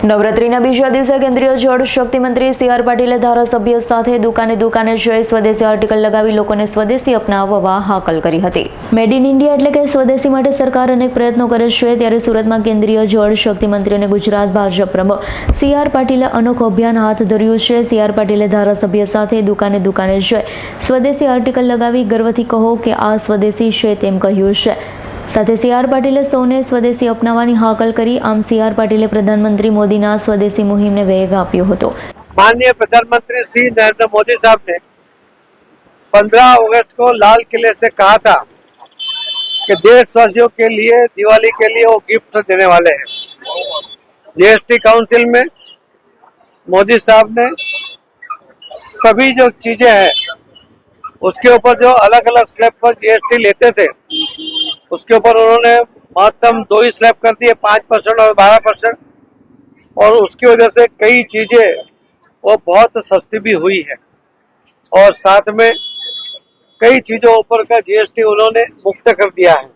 નવરાત્રીના બીજા દિવસે કેન્દ્રીય જળ શક્તિ મંત્રી સી.આર. પાટીલે ધારાસભ્ય સાથે દુકાને જઈ સ્વદેશી આર્ટિકલ લગાવી લોકોને સ્વદેશી અપનાવવા હાકલ કરી હતી. મેડ ઇન ઇન્ડિયા એટલે કે સ્વદેશી માટે સરકાર અનેક પ્રયત્નો કરે છે, ત્યારે સુરતમાં કેન્દ્રીય જળ શક્તિ મંત્રી અને ગુજરાત ભાજપ પ્રમુખ સી.આર. પાટીલે અનોખું અભિયાન હાથ ધર્યું છે. સી.આર. પાટીલે ધારાસભ્ય સાથે દુકાને જઈ સ્વદેશી આર્ટિકલ લગાવી ગર્વથી કહો કે આ સ્વદેશી છે તેમ કહ્યું છે. સાથે સી.આર. પાટીલે સૌને સ્વદેશી અપનાવવાની હાકલ કરી. આમ સી.આર. પાટીલે પ્રધાનમंत्री મોદીના સ્વદેशी મુહિમને વેગ આપ્યો હતો. माननीय प्रधानमंत्री श्री नरेंद्र मोदी साहब ने 15 अगस्त को लाल किले से कहा था कि देशवासियों के लिए दिवाली के लिए वो गिफ्ट देने वाले हैं. जीएसटी काउंसिल में मोदी साहब ने सभी जो चीजें हैं उसके ऊपर जो अलग अलग स्लैब पर जीएसटी लेते थे उसके ऊपर उन्होंने महत्तम 2 ही स्लैब कर दिए, 5% और 12%, और उसकी वजह से कई चीजें वो बहुत सस्ती भी हुई है और साथ में कई चीजों ऊपर का जीएसटी उन्होंने मुक्त कर दिया है.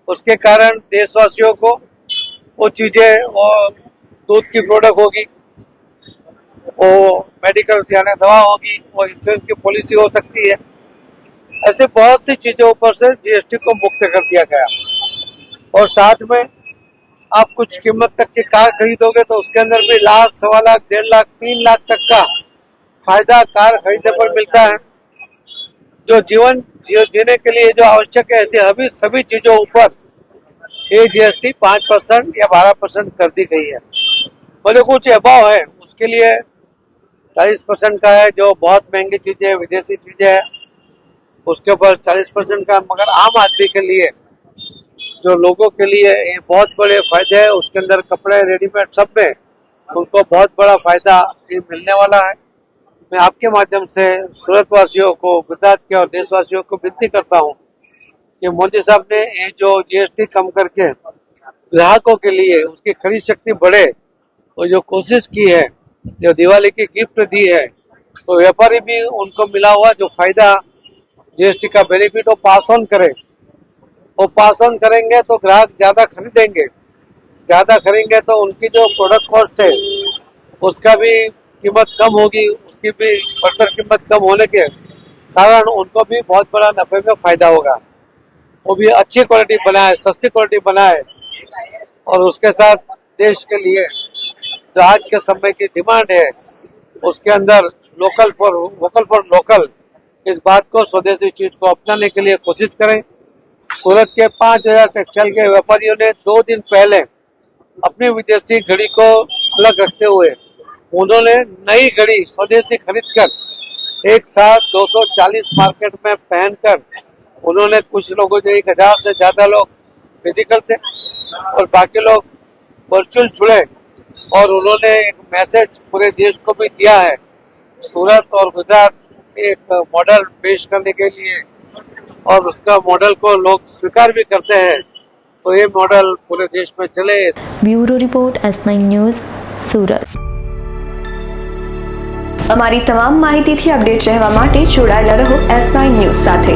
उसके कारण देशवासियों को वो चीजें, वो दूध की प्रोडक्ट होगी, वो मेडिकल यानी दवा होगी, वो इंश्योरेंस की पॉलिसी हो सकती है, ऐसे बहुत सी चीजों ऊपर से जीएसटी को मुक्त कर दिया गया. और साथ में आप कुछ कीमत तक की कार खरीदोगे तो उसके अंदर भी लाख, 1.25 लाख, 1.5 लाख, 3 लाख तक का फायदा कार खरीदने पर मिलता है. जो जीवन जीने के लिए जो आवश्यक है ऐसी सभी चीजों ऊपर ये जीएसटी 5% या 12% कर दी गई है. बोले कुछ अभाव है उसके लिए 40% का है, जो बहुत महंगी चीजें विदेशी चीजें है उसके ऊपर 40% का. मगर आम आदमी के लिए, जो लोगों के लिए ये बहुत बड़े फायदे हैं, उसके अंदर कपड़े रेडीमेड सब में उनको बहुत बड़ा फायदा ये मिलने वाला है. मैं आपके माध्यम से सूरत वासियों को, गुजरात के और देशवासियों को विनती करता हूँ कि मोदी साहब ने ये जो जीएसटी कम करके ग्राहकों के लिए उसकी खरीद शक्ति बढ़े, वो जो कोशिश की है, जो दिवाली की गिफ्ट दी है, तो व्यापारी भी उनको मिला हुआ जो फायदा जीएसटी का बेनिफिट वो पास ऑन करे. वो पास ऑन करेंगे तो ग्राहक ज्यादा खरीदेंगे, ज्यादा खरीदेंगे तो उनकी जो प्रोडक्ट कॉस्ट है उसका भी कीमत कम होगी, उसकी भी फर्दर कीमत कम होने के कारण उनको भी बहुत बड़ा नफे में फायदा होगा. वो भी अच्छी क्वालिटी बनाए, सस्ती क्वालिटी बनाए, और उसके साथ देश के लिए जो आज के समय की डिमांड है उसके अंदर वोकल फॉर लोकल, इस बात को, स्वदेशी चीज को अपनाने के लिए कोशिश करें. सूरत के 5000 टेक्सटाइल के व्यापारियों ने 2 दिन पहले अपनी विदेशी घड़ी को अलग रखते हुए उन्होंने नई घड़ी स्वदेशी खरीदकर एक साथ 240 मार्केट में पहनकर उन्होंने, कुछ लोगों जो 1000 से ज्यादा लोग फिजिकल थे और बाकी लोग वर्चुअल जुड़े, और उन्होंने एक मैसेज पूरे देश को भी दिया है. सूरत और गुजरात एक मॉडल पेश करने के लिए, और उसका मॉडल को लोग स्वीकार भी करते हैं, तो ये मॉडल पूरे देश में चले. Bureau report S9 news Surat. અમારી તમામ માહિતીથી અપડેટ રહેવા માટે જોડાયેલા રહો S9 ન્યૂઝ સાથે.